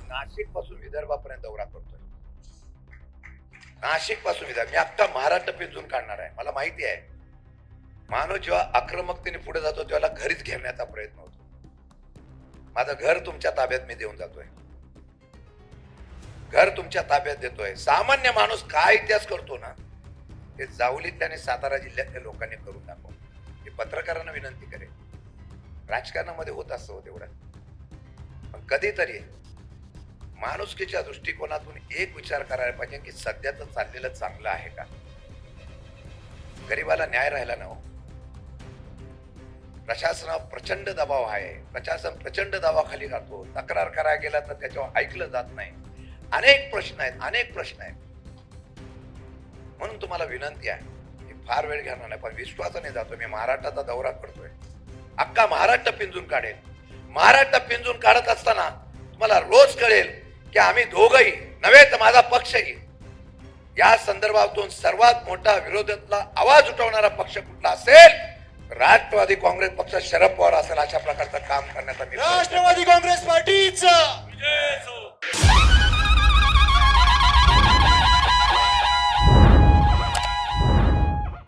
नाशिक पासून विदर्भापर्यंत दौरा करतोय. नाशिक पासून विदर्भ, मी अख्खा महाराष्ट्र पिंजून काढणार आहे. मला माहिती आहे माणूस जेव्हा आक्रमकतेने पुढे जातो तेव्हा घरीच घेण्याचा प्रयत्न होतो. माझं घर तुमच्या ताब्यात मी देऊन जातोय, घर तुमच्या ताब्यात देतोय. सामान्य माणूस काय इतिहास करतो ना ते जावलीतल्या आणि सातारा जिल्ह्यातल्या लोकांनी करून दाखव. हे पत्रकारांना विनंती करेल, राजकारणामध्ये होत असतं तेवढं, पण कधीतरी माणुसकीच्या दृष्टिकोनातून एक विचार करायला पाहिजे की सध्याच चाललेलं चांगलं आहे का. गरीबाला न्याय राहिला ना हो. प्रशासनावर प्रचंड दबाव आहे, प्रशासन प्रचंड दबावाखाली राहतो. तक्रार करायला गेला तर त्याच्यावर ऐकलं जात नाही. अनेक प्रश्न आहेत, अनेक प्रश्न आहेत. म्हणून तुम्हाला विनंती आहे की फार वेळ घेणार नाही, पण विश्वासाने जातो. मी महाराष्ट्राचा दौरा करतोय, अख्खा महाराष्ट्र पिंजून काढेल. महाराष्ट्र पिंजून काढत असताना तुम्हाला रोज कळेल की आम्ही दोघही नव्हे तर माझा पक्षही या संदर्भातून सर्वात मोठा विरोधातला आवाज उठवणारा पक्ष कुठला असेल, राष्ट्रवादी काँग्रेस पक्ष शरद पवार असेल. अशा प्रकारचं काम करण्याचा मी राष्ट्रवादी काँग्रेस पार्टीचा